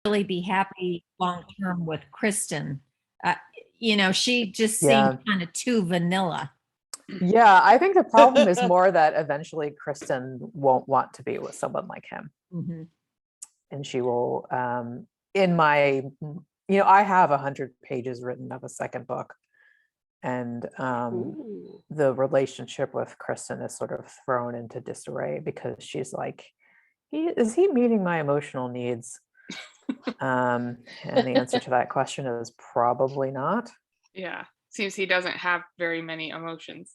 really be happy long term with Kristen. Uh, she just Yeah. seemed kind of too vanilla. Yeah, I think the problem is more that eventually Kristen won't want to be with someone like him. Mm-hmm. And she will, in my, I have 100 pages written of a second book. And the relationship with Kristen is sort of thrown into disarray because she's like, is he meeting my emotional needs? And the answer to that question is probably not. Yeah, seems he doesn't have very many emotions.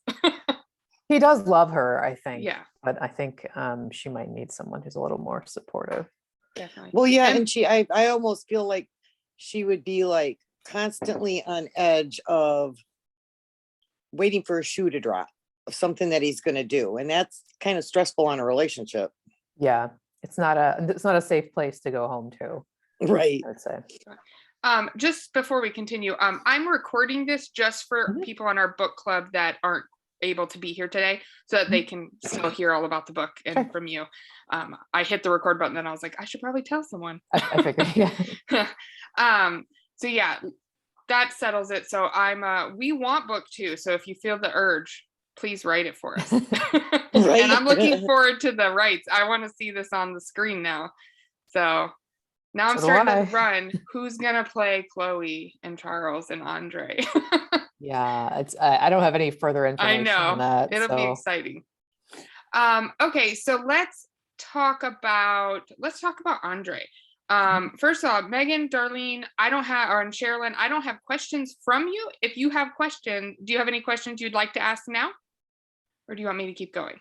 He does love her, I think. Yeah, but I think she might need someone who's a little more supportive. definitely. Well, yeah, and I almost feel like she would be like constantly on edge of waiting for a shoe to drop of something that he's going to do, and that's kind of stressful on a relationship. Yeah, it's not a safe place to go home to, Right. I would say. Just before we continue, I'm recording this just for people on our book club that aren't able to be here today, so that they can still hear all about the book and from you. I hit the record button, and I was like, I should probably tell someone. I figured, yeah. So yeah, that settles it. So we want book 2. So if you feel the urge, please write it for us. Right. And I'm looking forward to the rights. I want to see this on the screen now. So now I'm starting to run. Who's gonna play Chloe and Charles and Andre? Yeah, it's I don't have any further information on that. It'll be exciting. Okay, so let's talk about Andre. First of all, Megan, Darlene, and Sherilyn, I don't have questions from you. If you have questions, do you have any questions you'd like to ask now? Or do you want me to keep going?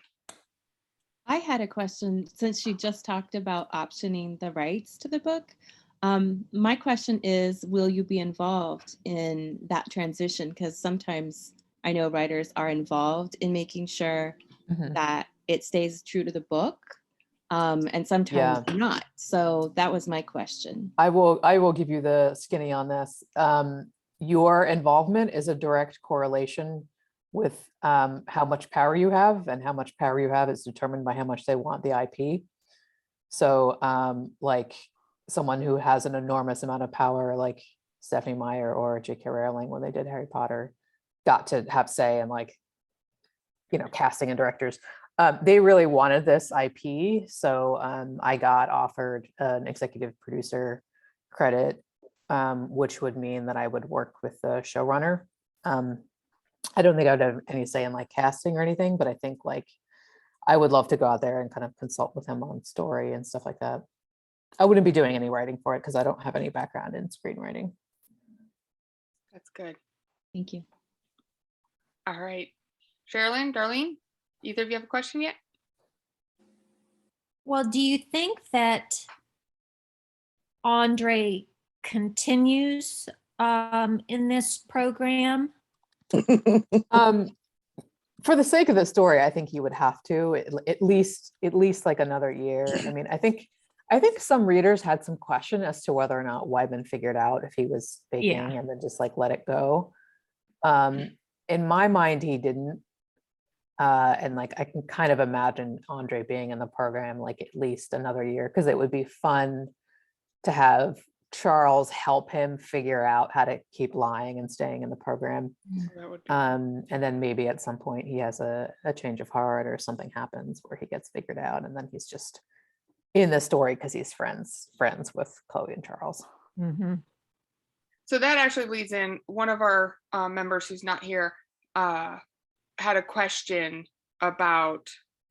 I had a question since you just talked about optioning the rights to the book. My question is, will you be involved in that transition? Because sometimes I know writers are involved in making sure that it stays true to the book. And sometimes not. So that was my question. I will give you the skinny on this. Your involvement is a direct correlation with how much power you have, and how much power you have is determined by how much they want the IP. So like someone who has an enormous amount of power, like Stephanie Meyer or J.K. Rowling when they did Harry Potter, got to have say in, like, casting and directors. They really wanted this IP, so I got offered an executive producer credit, which would mean that I would work with the showrunner. I don't think I would have any say in like casting or anything, but I think like I would love to go out there and kind of consult with him on story and stuff like that. I wouldn't be doing any writing for it because I don't have any background in screenwriting. That's good. Thank you. All right. Sherilyn, Darlene, either of you have a question yet? Well, do you think that Andre continues in this program? For the sake of the story, I think he would have to at least like another year. I mean, I think some readers had some question as to whether or not Wyman figured out if he was faking and then just like let it go. In my mind, he didn't. And like I can kind of imagine Andre being in the program like at least another year, because it would be fun to have Charles help him figure out how to keep lying and staying in the program. And then maybe at some point he has a change of heart or something happens where he gets figured out, and then he's just in the story because he's friends with Chloe and Charles. So that actually leads in, one of our members who's not here had a question about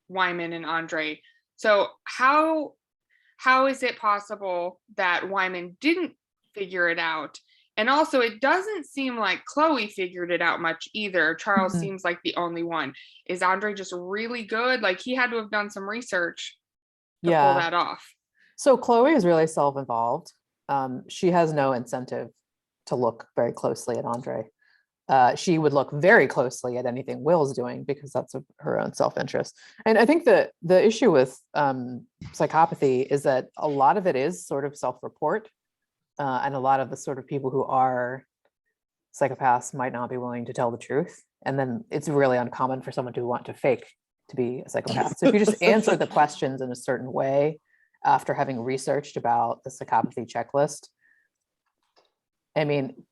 Wyman and Andre. So how is it possible that Wyman didn't figure it out? And also, it doesn't seem like Chloe figured it out much either. Charles seems like the only one. Is Andre just really good? Like, he had to have done some research to pull that off. So Chloe is really self-involved. She has no incentive to look very closely at Andre. She would look very closely at anything Will's doing because that's her own self-interest. And I think that the issue with psychopathy is that a lot of it is sort of self-report, and a lot of the sort of people who are psychopaths might not be willing to tell the truth. And then it's really uncommon for someone to want to fake to be a psychopath. So if you just answer the questions in a certain way, after having researched about the psychopathy checklist, I mean,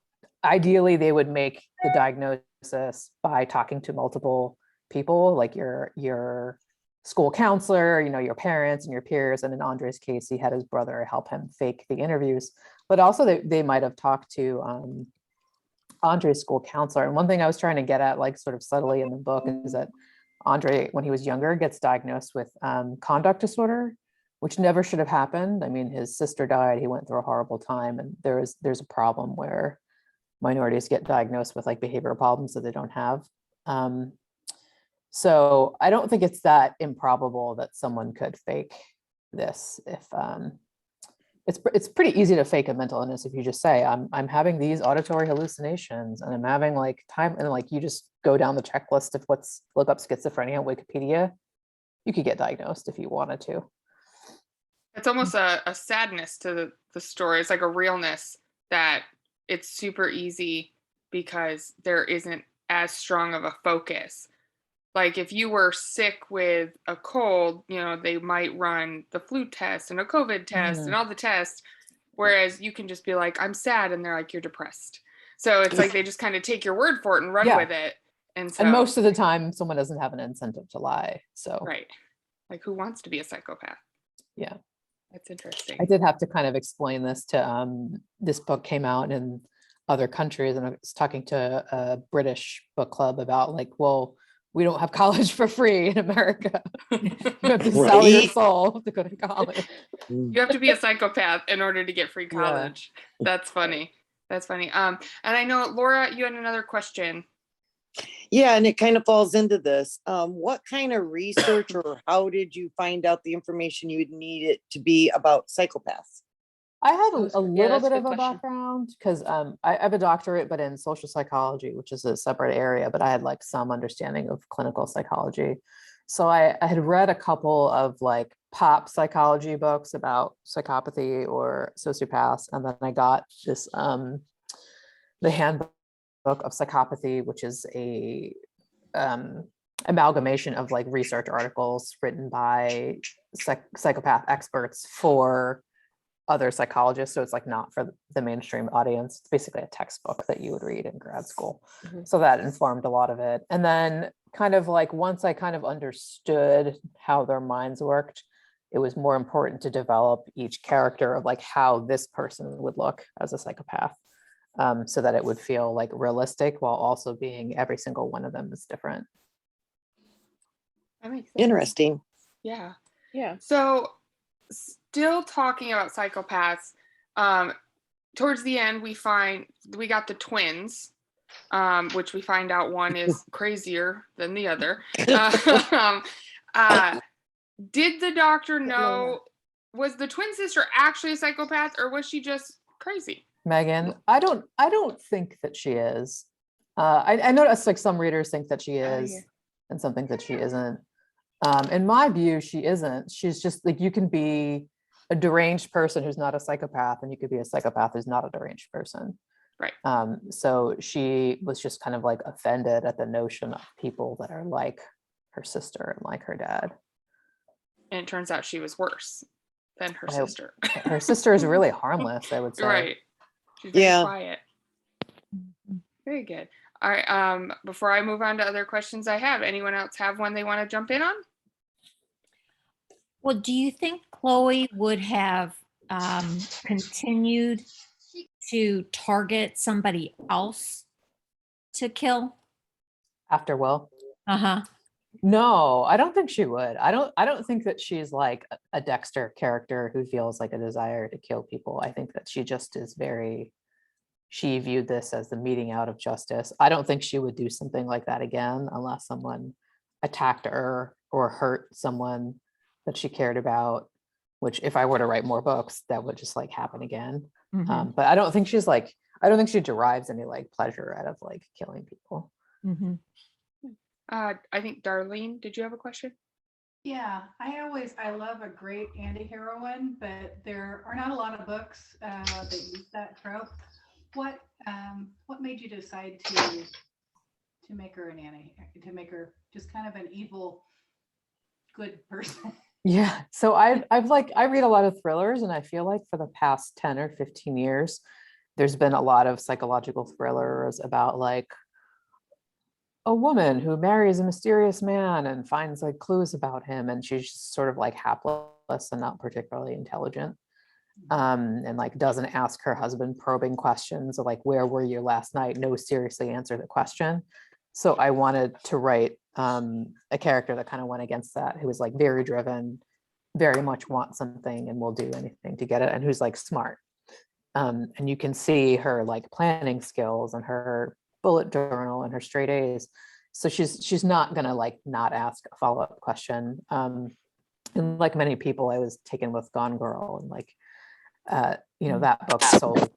ideally they would make the diagnosis by talking to multiple people, like your school counselor, your parents and your peers. And in Andre's case, he had his brother help him fake the interviews, but also they might have talked to Andre's school counselor. And one thing I was trying to get at, like sort of subtly in the book, is that Andre, when he was younger, gets diagnosed with conduct disorder, which never should have happened. I mean, his sister died, he went through a horrible time, and there's a problem where minorities get diagnosed with like behavioral problems that they don't have. So I don't think it's that improbable that someone could fake this. If it's pretty easy to fake a mental illness if you just say, I'm having these auditory hallucinations and I'm having like time, and like you just go down the checklist of look up schizophrenia on Wikipedia. You could get diagnosed if you wanted to. It's almost a sadness to the story. It's like a realness that it's super easy because there isn't as strong of a focus. Like if you were sick with a cold, they might run the flu test and a COVID test and all the tests, whereas you can just be like, I'm sad, and they're like, you're depressed. So it's like they just kind of take your word for it and run with it. And most of the time someone doesn't have an incentive to lie. So right. Like who wants to be a psychopath? Yeah. That's interesting. I did have to kind of explain this to this book came out in other countries, and I was talking to a British book club about like, well, we don't have college for free in America. You have to sell your soul to go to college. You have to be a psychopath in order to get free college. Yeah. That's funny. That's funny. And I know, Laura, you had another question. Yeah, and it kind of falls into this. What kind of research or how did you find out the information you would need it to be about psychopaths? I had a little bit of a background because I have a doctorate, but in social psychology, which is a separate area, but I had like some understanding of clinical psychology. So I had read a couple of like pop psychology books about psychopathy or sociopaths. And then I got this, the handbook of psychopathy, which is a amalgamation of like research articles written by psychopath experts for other psychologists. So it's like not for the mainstream audience. It's basically a textbook that you would read in grad school. Mm-hmm. So that informed a lot of it. And then kind of like once I kind of understood how their minds worked, it was more important to develop each character of like how this person would look as a psychopath, so that it would feel like realistic while also being every single one of them is different. That makes sense. Interesting. Yeah. Yeah. So still talking about psychopaths, towards the end we got the twins, which we find out one is crazier than the other. Did the doctor know, was the twin sister actually a psychopath, or was she just crazy? Megan, I don't think that she is. I noticed like some readers think that she is, and some think that she isn't. In my view, she isn't. She's just like, you can be a deranged person who's not a psychopath, and you could be a psychopath who's not a deranged person. Right. So she was just kind of like offended at the notion of people that are like her sister and like her dad. And it turns out she was worse than her sister. Her sister is really harmless, I would say. Right. She's very quiet. Very good. All right. Before I move on to other questions I have, anyone else have one they want to jump in on? Well, do you think Chloe would have continued to target somebody else to kill after Will? Uh-huh. No, I don't think she would. I don't think that she's like a Dexter character who feels like a desire to kill people. I think that she just is she viewed this as the meting out of justice. I don't think she would do something like that again unless someone attacked her or hurt someone that she cared about, which if I were to write more books, that would just like happen again. Mm-hmm. But I don't think I don't think she derives any like pleasure out of like killing people. Mm-hmm. I think Darlene, did you have a question? Yeah, I love a great anti-heroine, but there are not a lot of books that use that trope. What made you decide to make her an anti, to make her just kind of an evil, good person? Yeah. So I read a lot of thrillers, and I feel like for the past 10 or 15 years, there's been a lot of psychological thrillers about like a woman who marries a mysterious man and finds like clues about him, and she's just sort of like hapless and not particularly intelligent. And like doesn't ask her husband probing questions of like, where were you last night? No, seriously answer the question. So I wanted to write a character that kind of went against that, who was like very driven, very much wants something and will do anything to get it, and who's like smart. And you can see her like planning skills and her bullet journal and her straight A's. So she's not gonna like not ask a follow-up question. And like many people, I was taken with Gone Girl, and like that book sold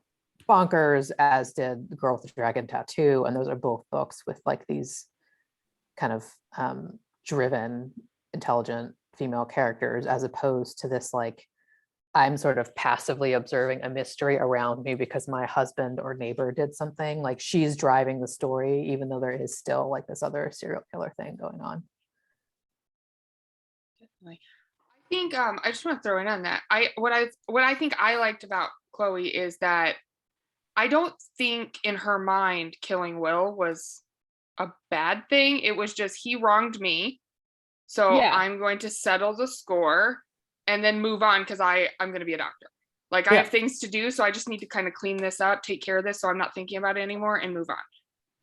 bonkers, as did The Girl with the Dragon Tattoo. And those are both books with like these kind of driven, intelligent female characters, as opposed to this like, I'm sort of passively observing a mystery around me because my husband or neighbor did something. Like she's driving the story, even though there is still like this other serial killer thing going on. Definitely. I think I just want to throw in on that. What I think I liked about Chloe is that I don't think in her mind killing Will was a bad thing. It was just, he wronged me, so Yeah. I'm going to settle the score and then move on, because I'm going to be a doctor. Like I Yeah. have things to do, so I just need to kind of clean this up, take care of this, so I'm not thinking about it anymore, and move on.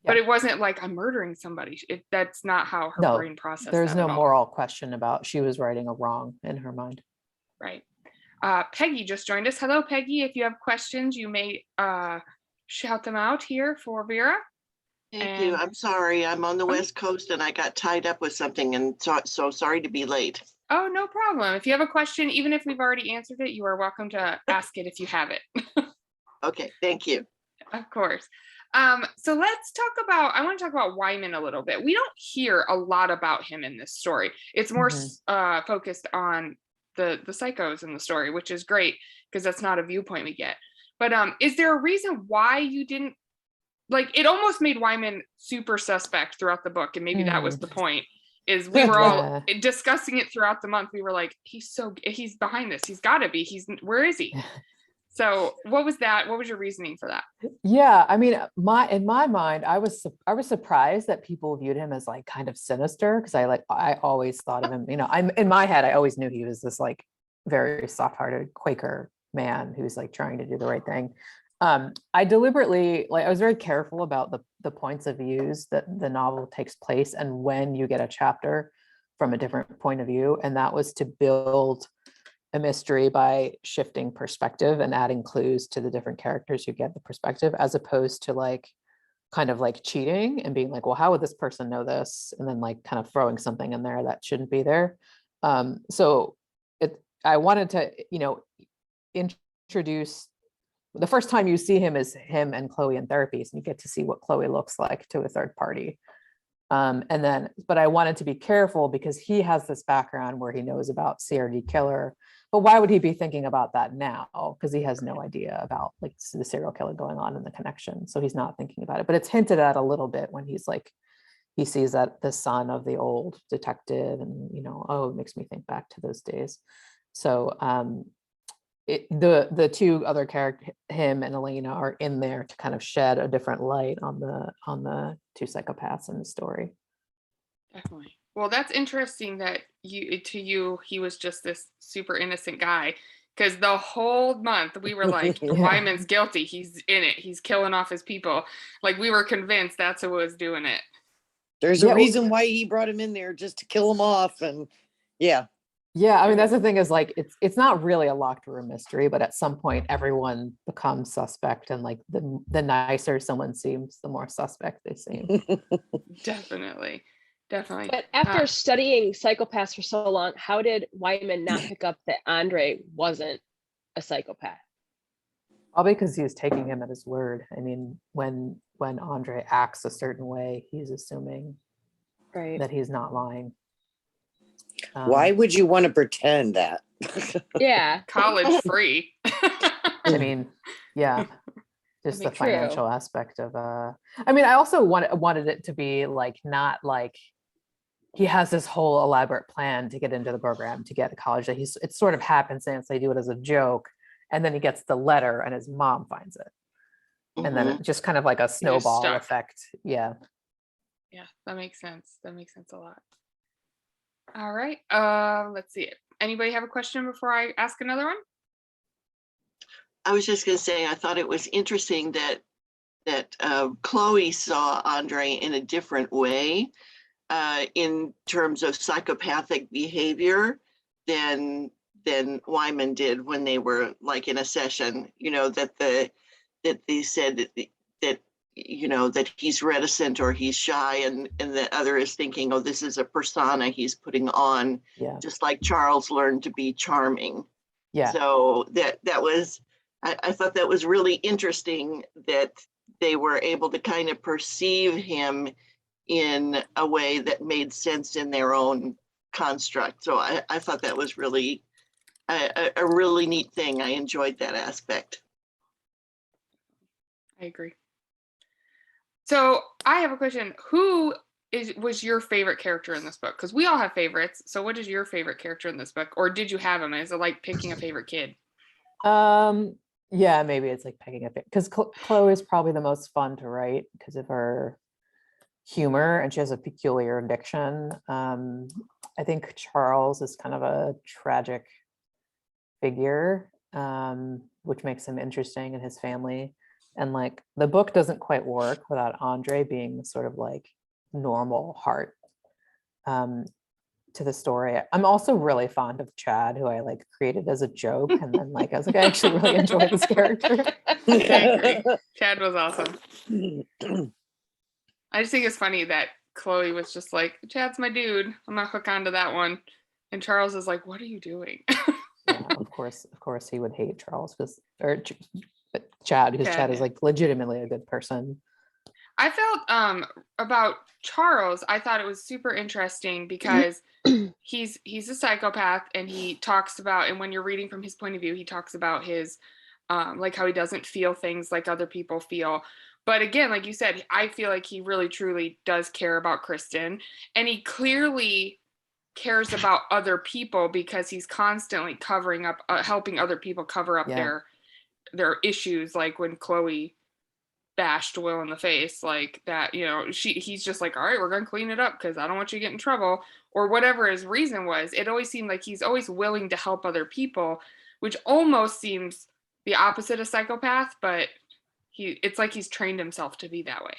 But Yeah. it wasn't like I'm murdering somebody. That's not how her No, brain processed there's that no at all. moral question about she was writing a wrong in her mind. Right. Peggy just joined us. Hello, Peggy. If you have questions, you may shout them out here for Vera. Thank you. And- I'm sorry. I'm on the Okay. West Coast and I got tied up with something, and so sorry to be late. Oh, no problem. If you have a question, even if we've already answered it, you are welcome to ask it if you have it. Okay, thank you. Of course. So let's talk about, I want to talk about Wyman a little bit. We don't hear a lot about him in this story. It's more focused on the psychos in the story, which is great because that's not a viewpoint we get. But is there a reason why you didn't, like, it almost made Wyman super suspect throughout the book, and maybe that was the point, is we were all discussing it throughout the month. We were like, he's behind this, he's got to be, where is he? So what was that? What was your reasoning for that? Yeah, I mean, in my mind, I was surprised that people viewed him as like kind of sinister, because I always thought of him, I'm in my head, I always knew he was this like very soft-hearted Quaker man who's like trying to do the right thing. I deliberately, like, I was very careful about the points of views that the novel takes place and when you get a chapter from a different point of view, and that was to build a mystery by shifting perspective and adding clues to the different characters who get the perspective, as opposed to like kind of like cheating and being like, well, how would this person know this? And then like kind of throwing something in there that shouldn't be there. So I wanted to, introduce, the first time you see him is him and Chloe in therapy, so you get to see what Chloe looks like to a third party. But I wanted to be careful because he has this background where he knows about CRD killer, but why would he be thinking about that now? Because he has no idea about like the serial killer going on in the connection. So he's not thinking about it, but it's hinted at a little bit when he's like, he sees that the son of the old detective, and, it makes me think back to those days. So the two other characters, him and Elena, are in there to kind of shed a different light on the two psychopaths in the story. Definitely. Well, that's interesting that he was just this super innocent guy, because the whole month we were like, Wyman's guilty, he's in it, he's killing off his people. Like, we were convinced that's who was doing it. There's a reason why he brought him in there, just to kill him off. And yeah. Yeah, I mean, that's the thing, is like, it's not really a locked room mystery, but at some point everyone becomes suspect, and like the nicer someone seems, the more suspect they seem. Definitely. But after studying psychopaths for so long, how did Wyman not pick up that Andre wasn't a psychopath? Probably because he was taking him at his word. I mean, when Andre acts a certain way, he's assuming that he's not lying. Why would you want to pretend that? Yeah. College free. I mean, yeah, just the True. financial aspect of I mean, I also wanted it to be like, not like he has this whole elaborate plan to get into the program, to get to college. That it sort of happenstance. They do it as a joke, and then he gets the letter, and his mom finds it, and then Mhm. it just kind of like a snowball stuck. effect. Yeah. Yeah, that makes sense. That makes sense a lot. All right. Let's see. Anybody have a question before I ask another one? I was just going to say, I thought it was interesting that Chloe saw Andre in a different way in terms of psychopathic behavior than Wyman did when they were like in a session. You know, that they said that you know that he's reticent or he's shy, and the other is thinking, oh, this is a persona he's putting on, Yeah. just like Charles learned to be charming. Yeah. So that was, I thought that was really interesting that they were able to kind of perceive him in a way that made sense in their own construct. So I thought that was really a really neat thing. I enjoyed that aspect. I agree. So I have a question. Who was your favorite character in this book? Because we all have favorites. So what is your favorite character in this book? Or did you have him? Is it like picking a favorite kid? Yeah, maybe it's like picking a fit, because Chloe is probably the most fun to write because of her humor, and she has a peculiar addiction. I think Charles is kind of a tragic figure, which makes him interesting, and his family. And like the book doesn't quite work without Andre being sort of like normal heart to the story. I'm also really fond of Chad, who I like created as a joke, and then like I was like, I actually really enjoy this character. I agree. Chad was awesome. I just think it's funny that Chloe was just like, Chad's my dude. I'm gonna hook onto that one. And Charles is like, what are you doing? Yeah, of course he would hate Charles but Chad, because Chad is like legitimately a good person. I felt about Charles, I thought it was super interesting because he's a psychopath, and he talks about, and when you're reading from his point of view, he talks about his like how he doesn't feel things like other people feel. But again, like you said, I feel like he really truly does care about Kristen, and he clearly cares about other people because he's constantly covering up, helping other people cover up their issues, like when Chloe bashed Will in the face like that, you know, he's just like, all right, we're gonna clean it up because I don't want you to get in trouble, or whatever his reason was. It always seemed like he's always willing to help other people, which almost seems the opposite of psychopath, but it's like he's trained himself to be that way.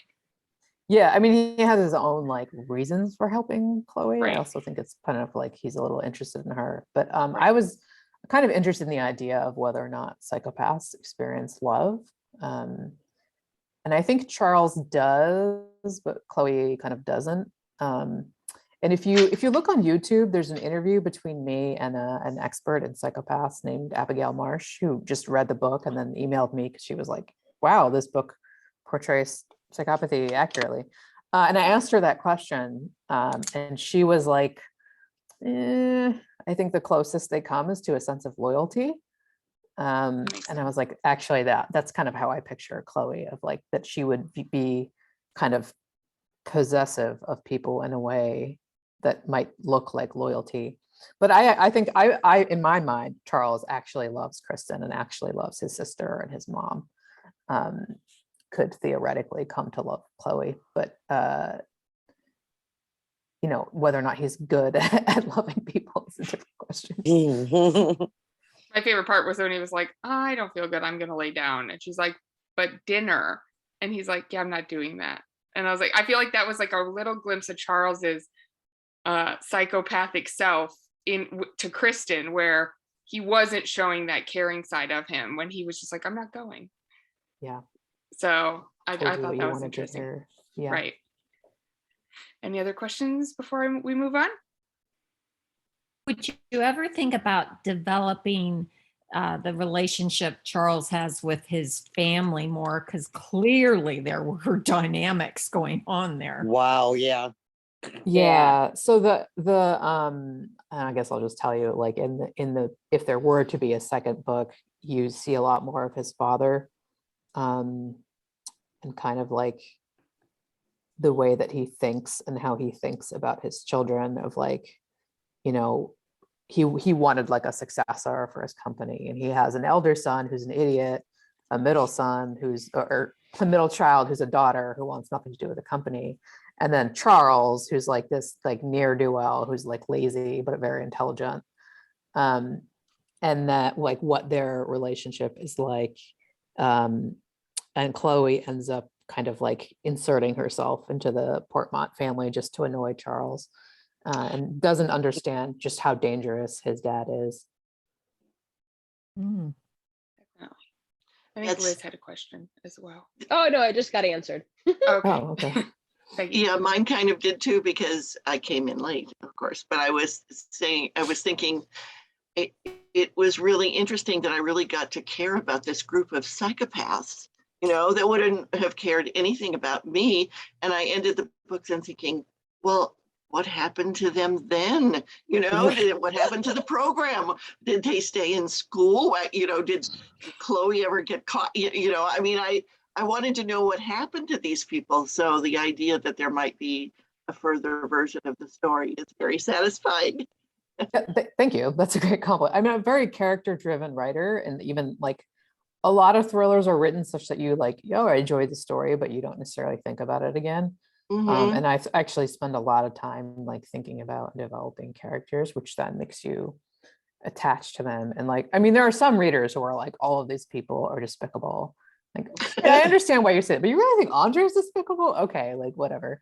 Yeah, I mean, he has his own like reasons for helping Chloe. Right. I also think it's kind of like he's a little interested in her. But I was kind of interested in the idea of whether or not psychopaths experience love. And I think Charles does, but Chloe kind of doesn't. And if you look on YouTube, there's an interview between me and an expert in psychopaths named Abigail Marsh, who just read the book and then emailed me because she was like, wow, this book portrays psychopathy accurately. And I asked her that question, and she was like, I think the closest they come is to a sense of loyalty. And I was like, actually, that's kind of how I picture Chloe, of like that she would be kind of possessive of people in a way that might look like loyalty. But I think I in my mind, Charles actually loves Kristen and actually loves his sister and his mom. Could theoretically come to love Chloe, but you know, whether or not he's good at loving people is a different question. My favorite part was when he was like, I don't feel good, I'm gonna lay down, and she's like, but dinner, and he's like, yeah, I'm not doing that. And I was like, I feel like that was like a little glimpse of Charles's psychopathic self to Kristen, where he wasn't showing that caring side of him when he was just like, I'm not going. Yeah. So I Told you thought what that you was wanted to interesting. hear. Yeah. Right. Any other questions before we move on? Would you ever think about developing the relationship Charles has with his family more? Because clearly there were dynamics going on there. Wow, yeah. Yeah. So and I guess I'll just tell you, like in the if there were to be a second book, you see a lot more of his father, and kind of like the way that he thinks and how he thinks about his children, of like, you know, he wanted like a successor for his company, and he has an elder son who's an idiot, a middle son who's, or a middle child who's a daughter who wants nothing to do with the company, and then Charles, who's like this like ne'er-do-well, who's like lazy but very intelligent. And that like what their relationship is like. And Chloe ends up kind of like inserting herself into the Portmont family just to annoy Charles, and doesn't understand just how dangerous his dad is. Mm. Definitely. I think That's- Liz had a question as well. Oh, no, I just got answered. Okay. Oh, okay. Thank you. Yeah, mine kind of did too, because I came in late, of course, but I was thinking it was really interesting that I really got to care about this group of psychopaths, you know, that wouldn't have cared anything about me. And I ended the book then thinking, well, what happened to them then? You know, what happened to the program? Did they stay in school? You know, did Chloe ever get caught? You know, I mean, I wanted to know what happened to these people. So the idea that there might be a further version of the story is very satisfying. Thank you. That's a great compliment. I mean, I'm a very character-driven writer, and even like a lot of thrillers are written such that you like, yo, I enjoyed the story, but you don't necessarily think about it again. Mhm. And I actually spend a lot of time like thinking about and developing characters, which then makes you attached to them. And like, I mean, there are some readers who are like, all of these people are despicable. Like, and I understand why you're saying, but you really think Andre's despicable? Okay, like whatever.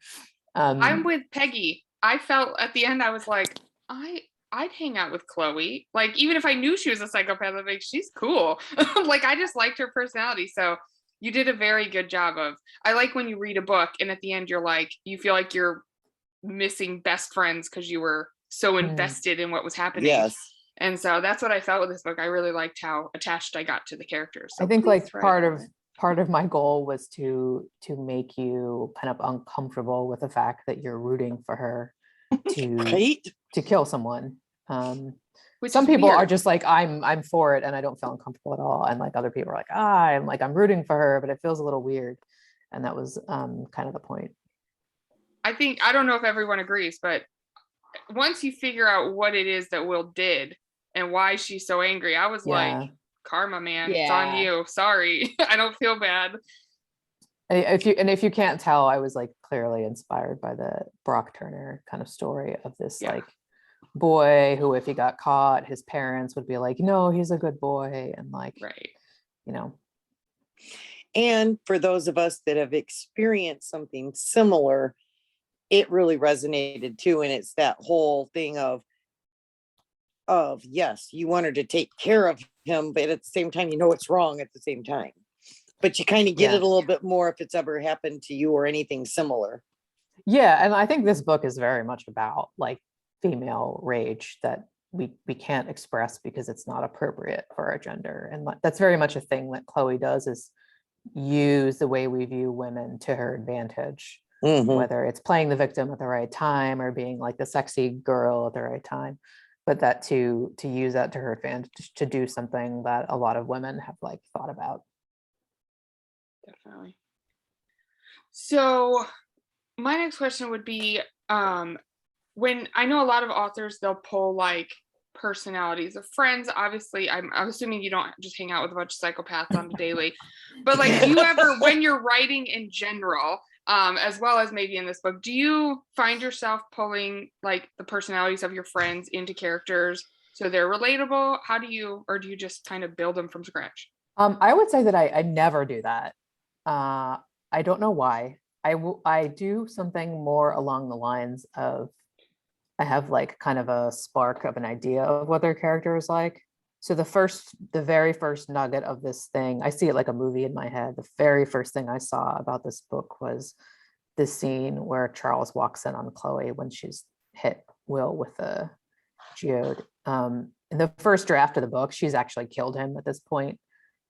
I'm with Peggy. I felt at the end, I was like, I'd hang out with Chloe. Like, even if I knew she was a psychopath, I'm like, she's cool. Like, I just liked her personality. So you did a very good job of, I like when you read a book and at the end you're like, you feel like you're missing best friends because you were so invested in what was happening. Yes. And so that's what I felt with this book. I really liked how attached I got to the characters. So I think please like write part of my goal was to make you kind of uncomfortable with the fact that you're rooting for her to Right? kill someone. which Some is people are weird. just like, I'm for it and I don't feel uncomfortable at all, and like other people are like, I'm rooting for her, but it feels a little weird. And that was kind of the point. I think, I don't know if everyone agrees, but once you figure out what it is that Will did and why she's so angry, I was Yeah. like, karma, man, it's on Yeah. you. Sorry. I don't feel bad. If you can't tell, I was like clearly inspired by the Brock Turner kind of story of this Yeah. like boy who, if he got caught, his parents would be like, no, he's a good boy, and like, Right. you know. And for those of us that have experienced something similar, it really resonated too. And it's that whole thing of yes, you want her to take care of him, but at the same time, you know it's wrong at the same time. But you kind of get Yeah. it a little bit more if it's ever happened to you or anything similar. Yeah, and I think this book is very much about like female rage that we can't express because it's not appropriate for our gender, and that's very much a thing that Chloe does, is use the way we view women to her advantage, Mhm. whether it's playing the victim at the right time or being like the sexy girl at the right time, but that to use that to her advantage to do something that a lot of women have like thought about. Definitely. So my next question would be, when I know a lot of authors, they'll pull like personalities of friends. Obviously, I'm assuming you don't just hang out with a bunch of psychopaths on the daily, but like, do you ever, when you're writing in general, as well as maybe in this book, do you find yourself pulling like the personalities of your friends into characters so they're relatable? How do you, or do you just kind of build them from scratch? I would say that I never do that. I don't know why. I do something more along the lines of, I have like kind of a spark of an idea of what their character is like. So the very first nugget of this thing, I see it like a movie in my head. The very first thing I saw about this book was this scene where Charles walks in on Chloe when she's hit Will with a geode. In the first draft of the book, she's actually killed him at this point,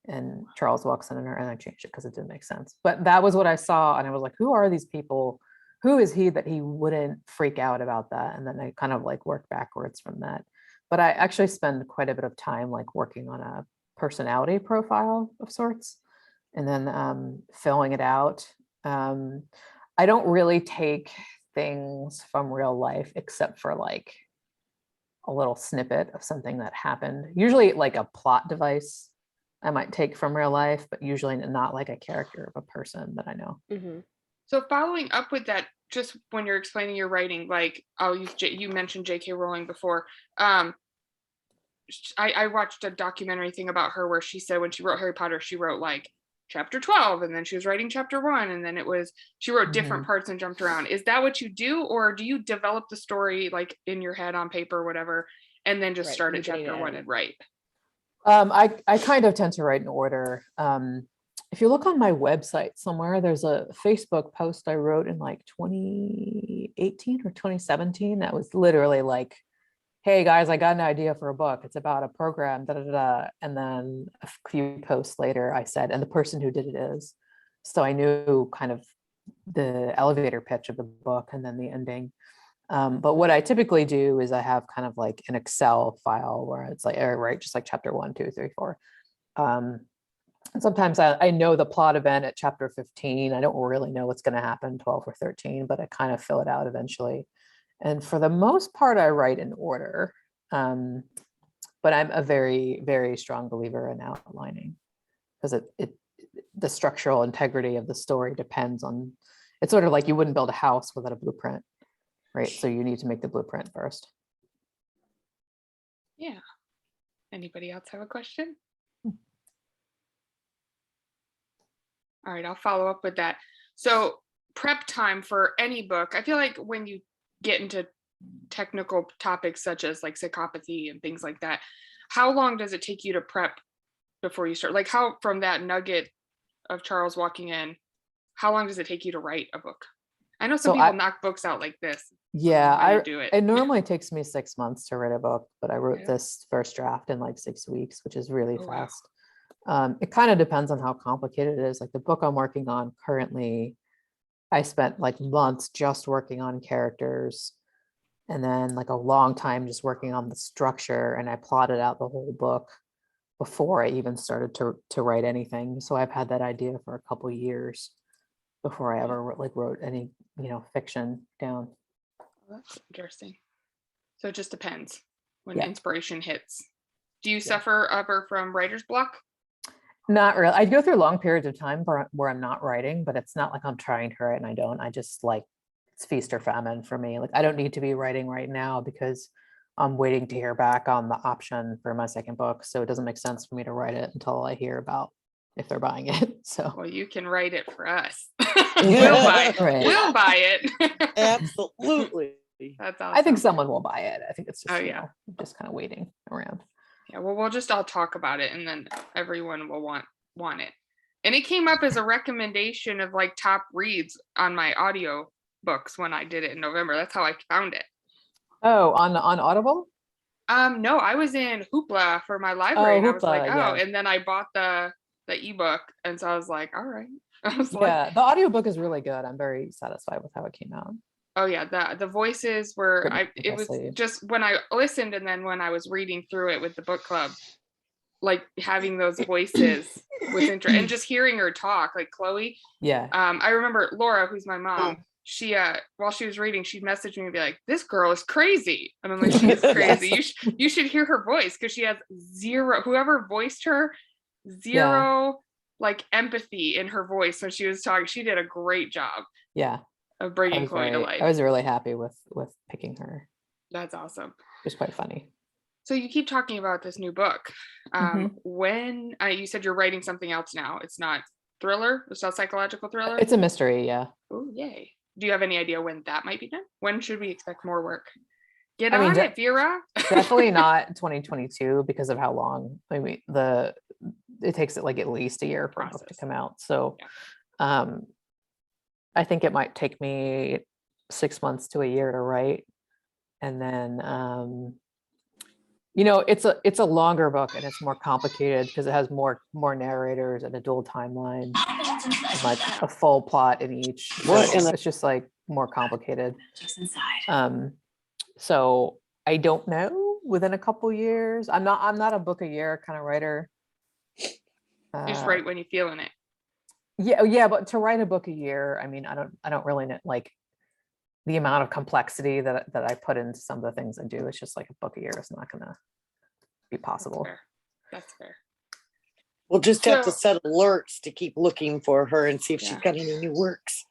and Charles walks in on her, and I changed it because it didn't make sense. But that was what I saw, and I was like, who are these people? Who is he that he wouldn't freak out about that? And then I kind of like work backwards from that. But I actually spend quite a bit of time like working on a personality profile of sorts, and then filling it out. I don't really take things from real life except for like a little snippet of something that happened. Usually like a plot device I might take from real life, but usually not like a character of a person that I know. Mm-hmm. So following up with that, just when you're explaining your writing, like I'll use you mentioned J.K. Rowling before. I watched a documentary thing about her where she said when she wrote Harry Potter, she wrote like chapter 12 and then she was writing chapter 1 and then she wrote different parts and jumped around. Is that what you do, or do you develop the story like in your head on paper or whatever and then just Right, start at beginning chapter to 1 end. and write? I kind of tend to write in order. If you look on my website somewhere, there's a Facebook post I wrote in like 2018 or 2017 that was literally like, hey guys, I got an idea for a book. It's about a program, da da da. And then a few posts later, I said, and the person who did it is. So I knew kind of the elevator pitch of the book and then the ending. But what I typically do is I have kind of like an Excel file where it's like, right, just like chapter 1, 2, 3, 4. And sometimes I know the plot event at chapter 15. I don't really know what's going to happen 12 or 13, but I kind of fill it out eventually. And for the most part, I write in order. But I'm a very, very strong believer in outlining because the structural integrity of the story depends on, it's sort of like you wouldn't build a house without a blueprint, right? So you need to make the blueprint first. Yeah. Anybody else have a question? All right, I'll follow up with that. So prep time for any book, I feel like when you get into technical topics such as like psychopathy and things like that, how long does it take you to prep before you start? Like how from that nugget of Charles walking in, how long does it take you to write a book? I know some So people knock books out like this. Yeah, How you do it. It normally takes me 6 months to write a book, but I wrote Yeah. this first draft in like 6 weeks, which is really Oh, wow. fast. It kind of depends on how complicated it is. Like the book I'm working on currently, I spent like months just working on characters and then like a long time just working on the structure, and I plotted out the whole book before I even started to write anything. So I've had that idea for a couple years before I ever wrote any, fiction down. That's interesting. So it just depends when Yeah. inspiration hits. Do you suffer ever from writer's block? Not really. I go through long periods of time where I'm not writing, but it's not like I'm trying to write and I don't. I just like, it's feast or famine for me. Like I don't need to be writing right now because I'm waiting to hear back on the option for my second book. So it doesn't make sense for me to write it until I hear about if they're buying it. So Well, you can write it for us. We'll buy it. Right. We'll buy it. Absolutely. That's awesome. I think someone will buy it. I think it's just, Oh, yeah. Just kind of waiting around. Yeah, well, we'll just all talk about it and then everyone will want it. And it came up as a recommendation of like top reads on my audio books when I did it in November. That's how I found it. Oh, on Audible? No, I was in Hoopla for my library and I was like, Hoopla, oh, yeah. and then I bought the ebook. And so I was like, all right. I was like, Yeah, the audiobook is really good. I'm very satisfied with how it came out. oh yeah, the voices were it was Precisely. just when I listened and then when I was reading through it with the book club, like having those voices was interesting and just hearing her talk, like Chloe. Yeah. I remember Laura, who's my mom, she while she was reading, she'd message me and be like, this girl is crazy. And I'm like, she's crazy. You should hear her voice because she has zero, whoever voiced her, zero like empathy in her voice when she was talking. She did a great job. Yeah. Of bringing Chloe to life. I was really happy with picking her. That's awesome. It was quite funny. So you keep talking about this new book. When you said you're writing something else now, it's not thriller, it's not psychological thriller. It's a mystery, yeah. Oh, yay. Do you have any idea when that might be done? When should we expect more work? Get on it, Vera. Definitely not 2022 because of how long. I mean, it takes it like at least a year for a book to come out. So, I think it might take me 6 months to a year to write. And then, it's a longer book and it's more complicated because it has more narrators and a dual timeline, and like a full plot in each. It's just like more complicated. So I don't know, within a couple years. I'm not a book a year kind of writer. You just write when you feel in it. Yeah, but to write a book a year, I mean, I don't really know, like, the amount of complexity that I put into some of the things I do. It's just like a book a year is not gonna be possible. Fair. That's fair. We'll just have to So- set alerts to keep looking for her and see if she's Yeah. got any new works.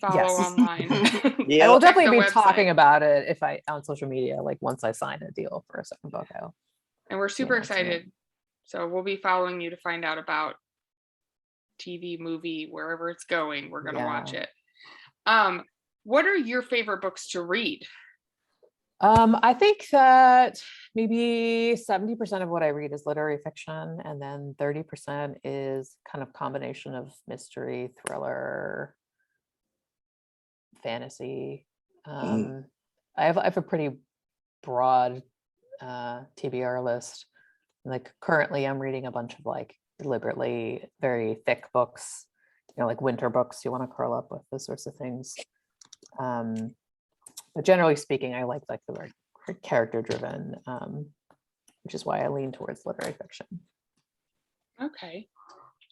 Follow Yes. online. I Yeah. will Check definitely the be talking website. about it if I on social media, like once I sign a deal for a second book out. And we're super announcing it. excited. So we'll be following you to find out about TV, movie, wherever it's going. We're gonna watch Yeah. it. What are your favorite books to read? I think that maybe 70% of what I read is literary fiction, and then 30% is kind of combination of mystery, thriller, fantasy. I have a pretty broad TBR list. Like currently I'm reading a bunch of like deliberately very thick books, you know, like winter books you want to curl up with, those sorts of things. But generally speaking, I like the very character driven, which is why I lean towards literary fiction. Okay.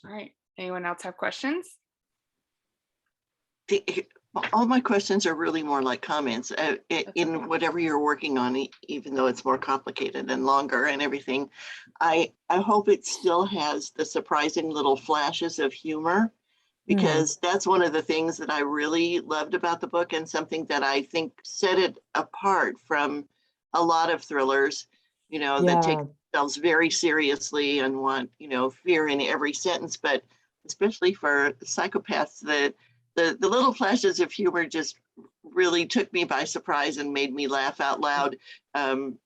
All right. Anyone else have questions? All my questions are really more like comments in whatever you're working on, even though it's more complicated and longer and everything. I hope it still has the surprising little flashes of humor, because that's one of the things that I really loved about the book, and something that I think set it apart from a lot of thrillers, you know, that take themselves very seriously and want, you know, fear in every sentence. But especially for psychopaths, the little flashes of humor just really took me by surprise and made me laugh out loud.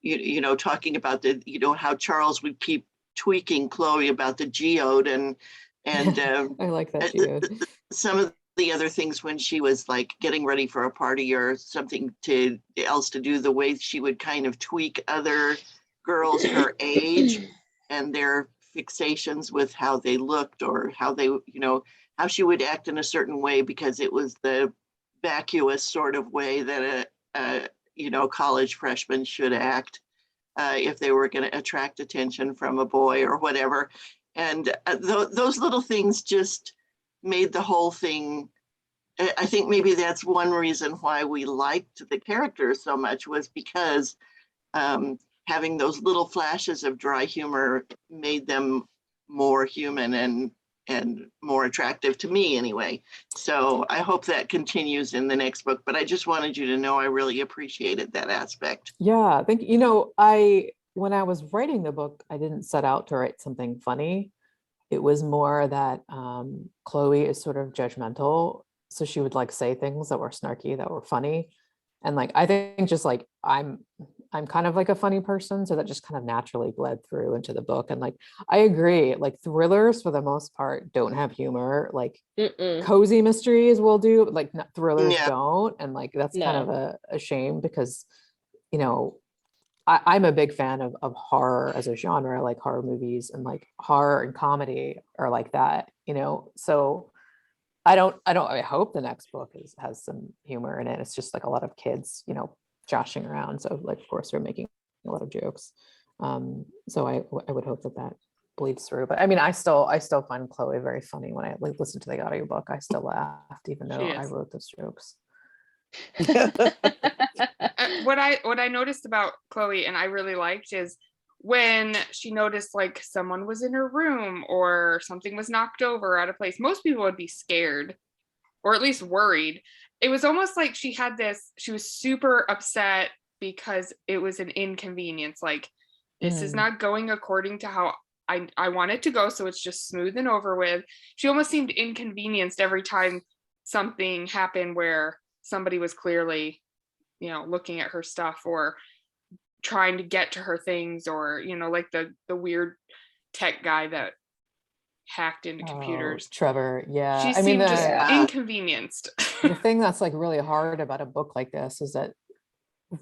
You know, talking about you know, how Charles would keep tweaking Chloe about the geode, and I like that geode. some of the other things when she was like getting ready for a party or something else to do, the way she would kind of tweak other girls her age and their fixations with how they looked, or how they, you know, how she would act in a certain way because it was the vacuous sort of way that a you know, college freshman should act if they were going to attract attention from a boy or whatever. And those little things just made the whole thing. I think maybe that's one reason why we liked the characters so much, was because having those little flashes of dry humor made them more human and more attractive to me anyway. So I hope that continues in the next book, but I just wanted you to know I really appreciated that aspect. Yeah, I think, you know, when I was writing the book, I didn't set out to write something funny. It was more that Chloe is sort of judgmental. So she would like say things that were snarky, that were funny. And like, I think just like, I'm kind of like a funny person. So that just kind of naturally bled through into the book. And like, I agree, like thrillers for the most part don't have humor. Like cozy mysteries will do, but like thrillers don't. And like, that's kind of a shame, because, you know, I'm a big fan of horror as a genre, like horror movies, and like horror and comedy are like that, you know? So I hope the next book has some humor in it. It's just like a lot of kids, you know, joshing around. So like, of course, they're making a lot of jokes. So I would hope that bleeds through. But I mean, I still find Chloe very funny. When I like listen to the audiobook, I still laughed, even though I wrote those jokes. What I noticed about Chloe, and I really liked, is when she noticed like someone was in her room or something was knocked over out of place. Most people would be scared, or at least worried. It was almost like she was super upset because it was an inconvenience. Like, this is not going according to how I want it to go, so it's just smooth and over with. She almost seemed inconvenienced every time something happened where somebody was clearly, you know, looking at her stuff or trying to get to her things, or, you know, like the weird tech guy that hacked into computers. Trevor, yeah. She seemed just inconvenienced. The thing that's like really hard about a book like this is that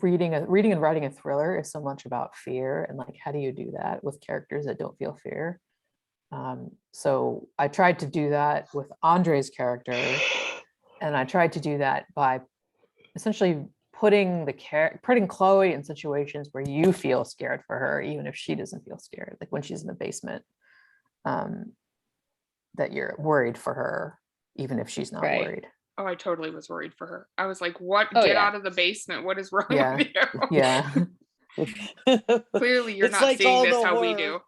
reading and writing a thriller is so much about fear, and like, how do you do that with characters that don't feel fear? So I tried to do that with Andre's character, and I tried to do that by essentially putting Chloe in situations where you feel scared for her, even if she doesn't feel scared. Like when she's in the basement, that you're worried for her, even if she's not Right. worried. Oh, I totally was worried for her. I was like, what? Oh, Get yeah. out of the basement. What is wrong Yeah. with you? Yeah. Clearly, you're It's not like seeing all this the how we horror- do. It's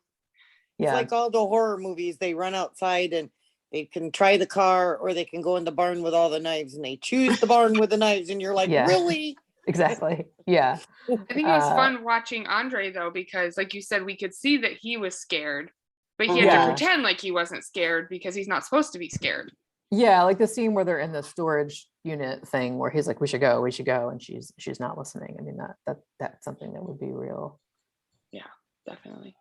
Yeah. like all the horror movies. They run outside and they can try the car, or they can go in the barn with all the knives, and they choose the barn with the knives, and you're like, Yeah. really? Exactly. Yeah. I think it was Uh, fun watching Andre though, because like you said, we could see that he was scared, but he had Yeah. to pretend like he wasn't scared because he's not supposed to be scared. Yeah, like the scene where they're in the storage unit thing where he's like, we should go, and she's not listening. I mean, that's something that would be real. Definitely.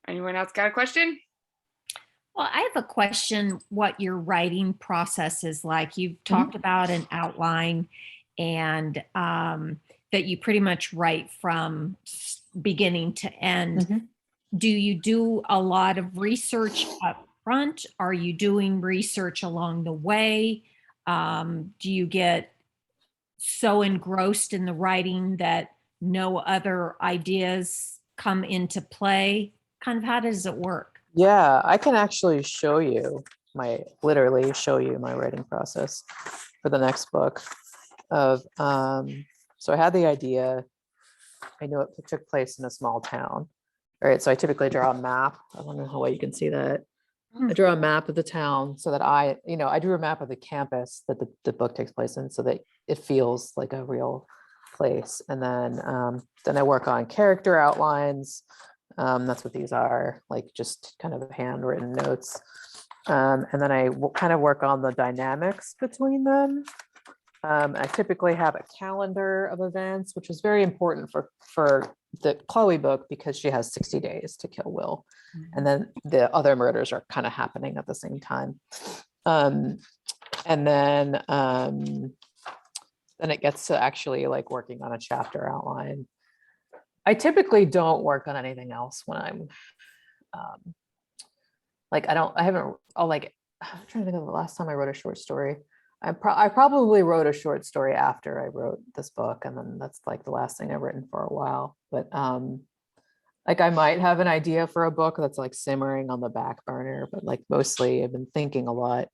Anyone else got a question? Well, I have a question what your writing process is like. You've talked about an outline and that you pretty much write from beginning to end. Mhm. Do you do a lot of research up front? Are you doing research along the way? Do you get so engrossed in the writing that no other ideas come into play? Kind of how does it work? Yeah, I can actually literally show you my writing process for the next book of, so I had the idea, I knew it took place in a small town. All right, so I typically draw a map. I don't know how well you can see that. I draw a map of the town so that I drew a map of the campus that the book takes place in so that it feels like a real place. And then I work on character outlines. That's what these are, like just kind of handwritten notes. And then I kind of work on the dynamics between them. I typically have a calendar of events, which is very important for the Chloe book because she has 60 days to kill Will. And then the other murders are kind of happening at the same time. And then it gets to actually like working on a chapter outline. I typically don't work on anything else when I'm I'm trying to think of the last time I wrote a short story. I probably wrote a short story after I wrote this book, and then that's like the last thing I've written for a while. But like I might have an idea for a book that's like simmering on the back burner, but like mostly I've been thinking a lot.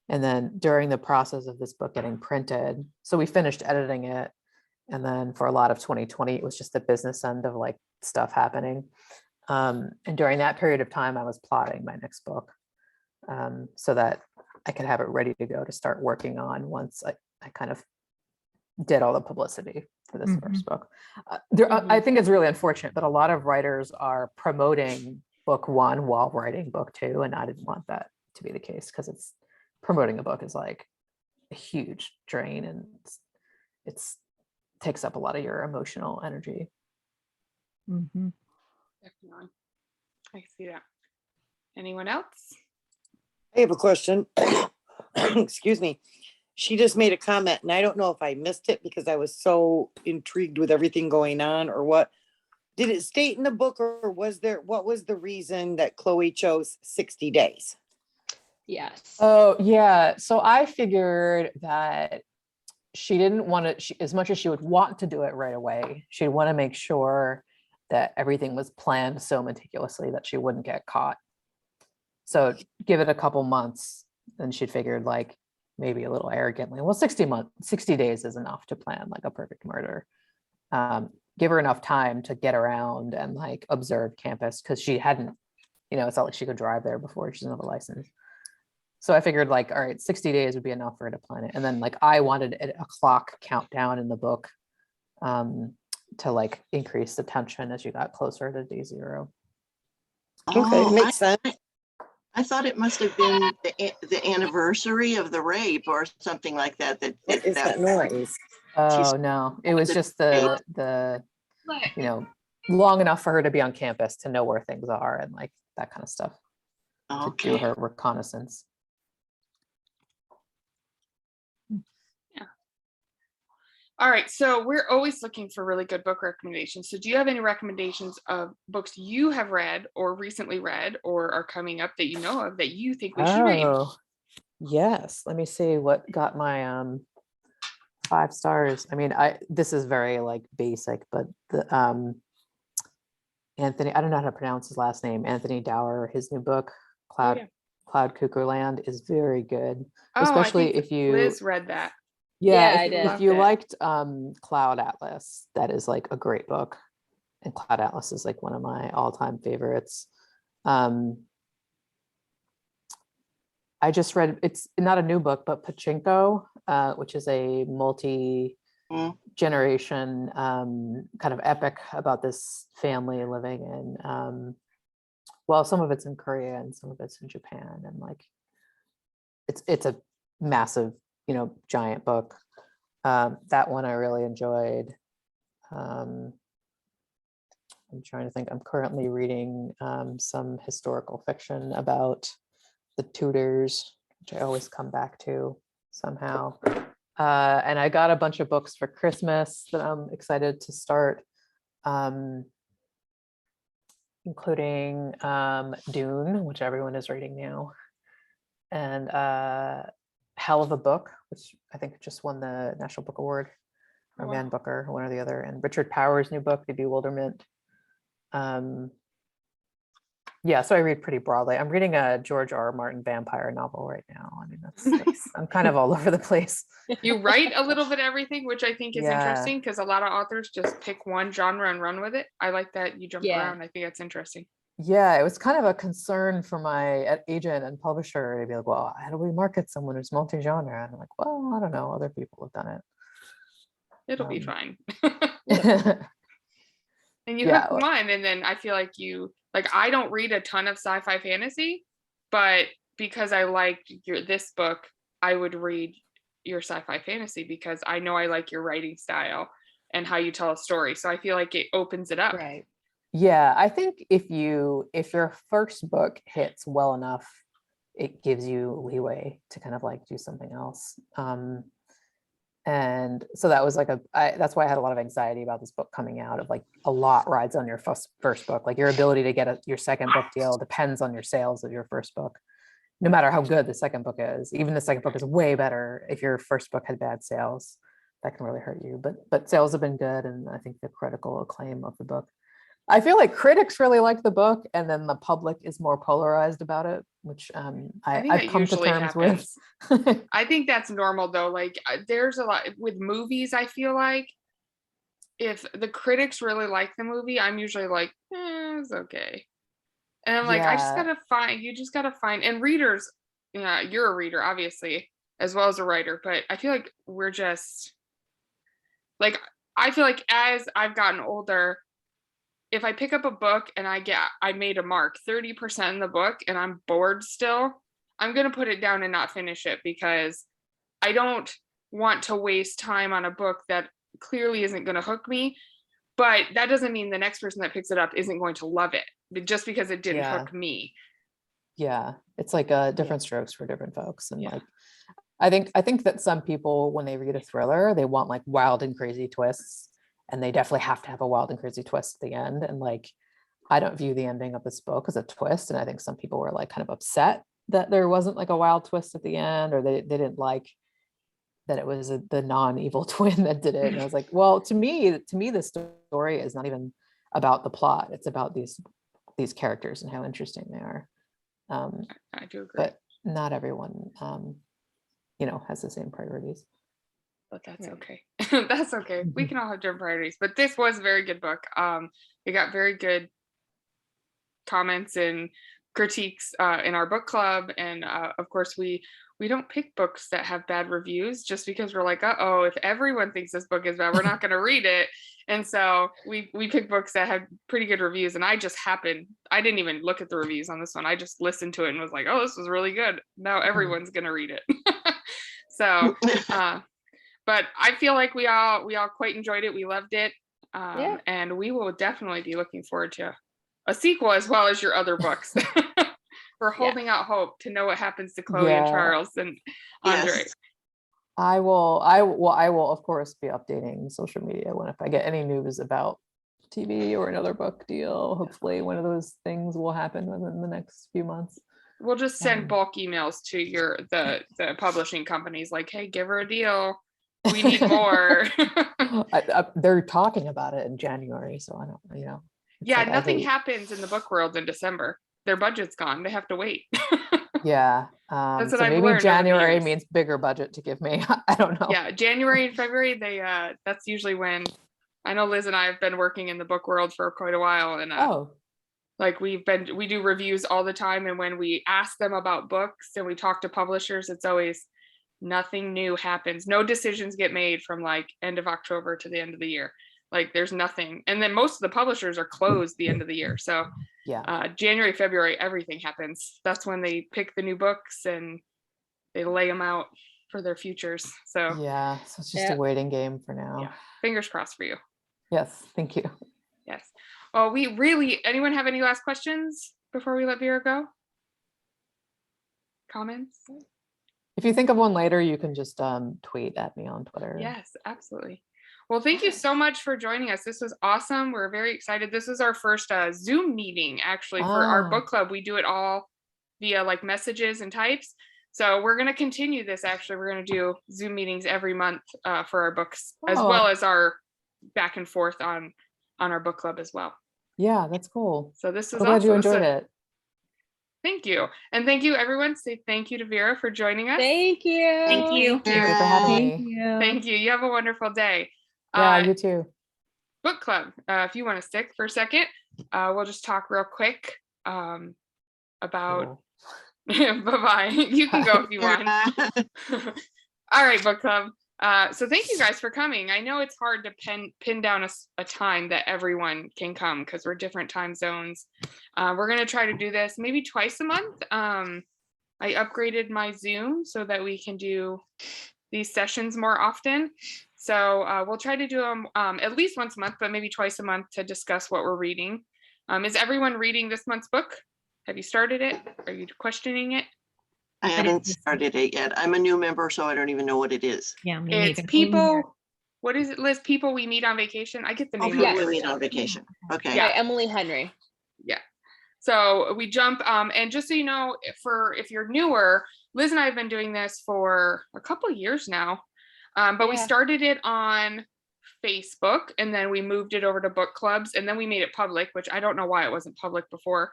And then during the process of this book getting printed, so we finished editing it. And then for a lot of 2020, it was just the business end of like stuff happening. And during that period of time, I was plotting my next book so that I could have it ready to go to start working on once I kind of did all the publicity for this first book. I think it's really unfortunate that a lot of writers are promoting book one while writing book two, and I didn't want that to be the case because promoting a book is like a huge drain and it's takes up a lot of your emotional energy. Mhm. Definitely. I see that. Anyone else? I have a question. Excuse me. She just made a comment, and I don't know if I missed it because I was so intrigued with everything going on or what. Did it state in the book, or what was the reason that Chloe chose 60 days? Yes. Oh, yeah. So I figured that she didn't want to, as much as she would want to do it right away, she'd want to make sure that everything was planned so meticulously that she wouldn't get caught. So give it a couple months, then she'd figured like maybe a little arrogantly, well, 60 days is enough to plan like a perfect murder. Give her enough time to get around and like observe campus because she hadn't, it's not like she could drive there before, she doesn't have a license. So I figured like, all right, 60 days would be enough for her to plan it. And then like I wanted a clock countdown in the book to like increase the tension as you got closer to day 0. Okay, Oh, makes sense. I thought it must have been the anniversary of the rape or something like that. What is that noise? Oh no, it was just the long enough for her to be on campus to know where things are and like that kind of stuff. To do her reconnaissance. All right, so we're always looking for really good book recommendations. So do you have any recommendations of books you have read or recently read or are coming up that you know of that you think we should read? Oh, yes. Let me see what got my 5 stars. I mean, this is very like basic, but the Anthony, I don't know how to pronounce his last name, Anthony Dower, his new book, Cloud Cloud Cuckoo Land is very good, Oh, I especially think if you, Liz read that. Yeah, yeah, I if, did. if you Loved it. liked Cloud Atlas, that is like a great book. And Cloud Atlas is like one of my all-time favorites. I just read, it's not a new book, but Pachinko, which is a multi-generation kind of epic about this family living in, well, some of it's in Korea and some of it's in Japan. And like, it's a massive, giant book. That one I really enjoyed. I'm trying to think, I'm currently reading some historical fiction about the Tudors, which I always come back to somehow. And I got a bunch of books for Christmas that I'm excited to start, including Dune, which everyone is reading now, and Hell of a Book, which I think just won the National Book Award, or Wow. Man Booker, one or the other, and Richard Powers' new book, The Bewilderment. Yeah, so I read pretty broadly. I'm reading a George R. R. Martin vampire novel right now. I mean, that's I'm kind of all over the place. You write a little bit of everything, which I think is Yeah. interesting because a lot of authors just pick one genre and run with it. I like that you jump Yeah. around. I think that's interesting. Yeah, it was kind of a concern for my agent and publisher to be like, well, how do we market someone who's multi-genre? And I'm like, well, I don't know. Other people have done It'll be Um, fine. it. And you Yeah, hook one, and then I feel like I don't read a ton of sci-fi fantasy, but because I liked this book, I would read your sci-fi fantasy because I know I like your writing style and how you tell a story. So I feel like it opens it up. Right. Yeah, I think if your first book hits well enough, it gives you leeway to kind of like do something else. And so that was like that's why I had a lot of anxiety about this book coming out, of like a lot rides on your first book. Like your ability to get your second book deal depends on your sales of your first book, no matter how good the second book is. Even the second book is way better if your first book had bad sales. That can really hurt you. But sales have been good, and I think the critical acclaim of the book, I feel like critics really like the book, and then the public is more polarized about it, which I think I've that come to usually terms happens. with. I think that's normal though. Like there's a lot with movies. I feel like if the critics really like the movie, I'm usually like, it's okay. And I'm like, I just Yeah. gotta find, you just gotta find, and readers, yeah, you're a reader, obviously, as well as a writer, but I feel like we're just like, I feel like as I've gotten older, if I pick up a book and I made a mark 30% in the book and I'm bored still, I'm gonna put it down and not finish it because I don't want to waste time on a book that clearly isn't gonna hook me. But that doesn't mean the next person that picks it up isn't going to love it, just because it didn't Yeah. hook me. Yeah, it's like different strokes for different folks. And Yeah. like, I think that some people, when they read a thriller, they want like wild and crazy twists, and they definitely have to have a wild and crazy twist at the end. And like, I don't view the ending of this book as a twist. And I think some people were like kind of upset that there wasn't like a wild twist at the end, or they didn't like that it was the non-evil twin that did it. And I was like, well, to me, the story is not even about the plot. It's about these characters and how interesting they are. I do agree. But not everyone, has the same priorities. But that's Right. okay. That's okay. We can all have different priorities. But this was a very good book. It got very good comments and critiques in our book club, and of course we don't pick books that have bad reviews just because we're like, uh-oh, if everyone thinks this book is bad, we're not going to read it. And so we pick books that have pretty good reviews, and I didn't even look at the reviews on this one. I just listened to it and was like, oh, this was really good. Now everyone's going to read it. So but I feel like we all quite enjoyed it. We loved it. Yeah. And we will definitely be looking forward to a sequel as well as your other books. We're holding out hope to know what happens to Chloe and Yeah. Charles and Andre. Yes. I will of course be updating social media if I get any news about TV or another book deal. Hopefully one of those things will happen within the next few months. We'll just send Um, bulk emails to the publishing companies like, hey, give her a deal. We need more. They're talking about it in January, so I don't, it's Yeah, like, I nothing hate- happens in the book world in December. Their budget's gone. They have to wait. Yeah. That's what So I've maybe learned over the January years. means bigger budget to give me. I don't know. Yeah, January and February, that's usually when, I know Liz and I have been working in the book world for quite a while, and Oh, like we do reviews all the time, and when we ask them about books and we talk to publishers, it's always nothing new happens. No decisions get made from like end of October to the end of the year. Like there's nothing. And then most of the publishers are closed the end of the year. So yeah. January, February, everything happens. That's when they pick the new books and they lay them out for their futures. So Yeah. So it's just a Yeah. waiting game for now. yeah, fingers crossed for you. Yes. Thank you. Yes. Well, anyone have any last questions before we let Vera go? Comments? If you think of one later, you can just tweet at me on Twitter. Yes, absolutely. Well, thank you so much for joining us. This was awesome. We're very excited. This is our first Zoom meeting actually for our Ah. book club. We do it all via like messages and types. So we're going to continue this. Actually, we're going to do Zoom meetings every month for our books, as Oh. well as our back and forth on our book club as well. Yeah, that's cool. So this is I'm glad you awesome. enjoyed it. Thank you. And thank you, everyone. Say thank you to Vera for joining us. Thank you. Thank you. Thank you for having Thank me. you. Thank you. You have a wonderful day. Yeah, you too. Book club, if you want to stick for a second, we'll just talk real quick about, bye-bye. You can go if you want. All right, book club. So thank you guys for coming. I know it's hard to pin down a time that everyone can come because we're different time zones. We're going to try to do this maybe twice a month. I upgraded my Zoom so that we can do these sessions more often. So we'll try to do them at least once a month, but maybe twice a month to discuss what we're reading. Is everyone reading this month's book? Have you started it? Are you questioning it? I haven't started it yet. I'm a new member, so I don't even know what it is. Yeah, me It's neither. People, what is it, Liz? People We Meet on Vacation. I get the Oh, name people of we it. meet on vacation. Okay. Yeah. By Emily Henry. So we jump, and just so you know, if you're newer, Liz and I have been doing this for a couple of years now, but we Yeah. started it on Facebook, and then we moved it over to book clubs, and then we made it public, which I don't know why it wasn't public before,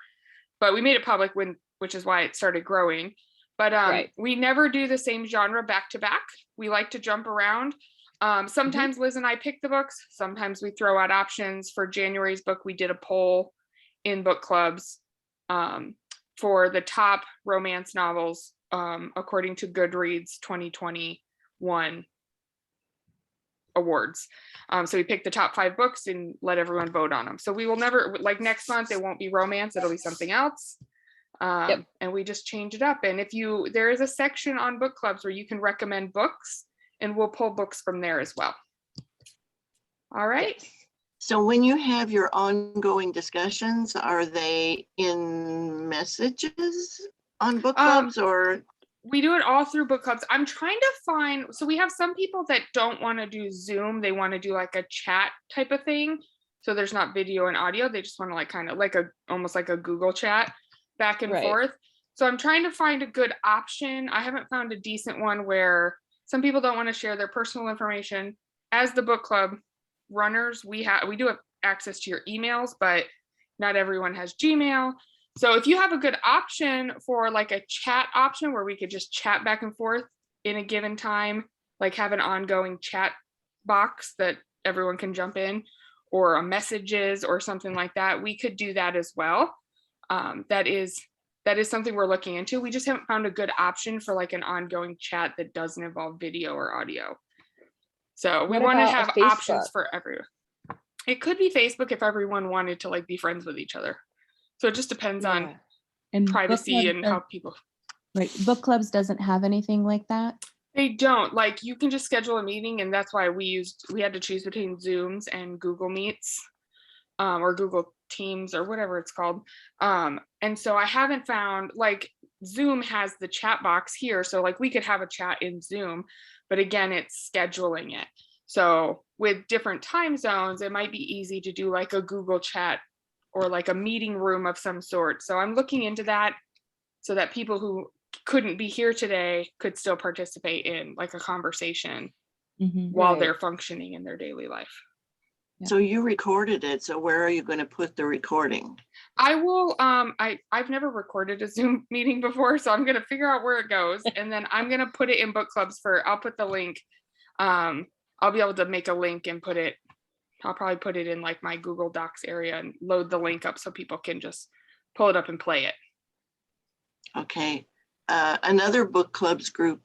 but we made it public which is why it started growing. But Right. we never do the same genre back to back. We like to jump around. Sometimes Liz and I pick the books. Sometimes we throw out options. For January's book, we did a poll in book clubs for the top romance novels according to Goodreads 2021 awards. So we picked the top 5 books and let everyone vote on them. So we will never, like next month, it won't be romance, it'll be something else. And we just change it up. And there is a section on book clubs where you can recommend books, and we'll pull books from there as well. All right. So when you have your ongoing discussions, are they in messages on book clubs or? We do it all through book clubs. I'm trying to find, so we have some people that don't want to do Zoom. They want to do like a chat type of thing. So there's not video and audio. They just want to like kind of like almost like a Google chat back and forth. So I'm trying to find a good option. I haven't found a decent one where some people don't want to share their personal information. As the book club runners, we do have access to your emails, but not everyone has Gmail. So if you have a good option for like a chat option where we could just chat back and forth in a given time, like have an ongoing chat box that everyone can jump in, or a messages or something like that, we could do that as well. That is something we're looking into. We just haven't found a good option for like an ongoing chat that doesn't involve video or audio. So we What want to about a have Facebook? options for everyone. It could be Facebook if everyone wanted to like be friends with each other. So it just depends on And book privacy clubs and does- how people. Right, book clubs doesn't have anything like that. They don't, like, you can just schedule a meeting, and that's why we had to choose between Zooms and Google Meets, or Google Teams or whatever it's called. And so I haven't found, like, Zoom has the chat box here, so like we could have a chat in Zoom, but again, it's scheduling it. So with different time zones, it might be easy to do like a Google chat or like a meeting room of some sort. So I'm looking into that so that people who couldn't be here today could still participate in like a conversation while Right. they're functioning in their daily life. Yeah. So you recorded it. So where are you going to put the recording? I will, I've never recorded a Zoom meeting before, so I'm gonna figure out where it goes, and then I'm gonna put it in book clubs I'll put the link. I'll be able to make a link and I'll probably put it in like my Google Docs area and load the link up so people can just pull it up and play it. Okay. Another book clubs group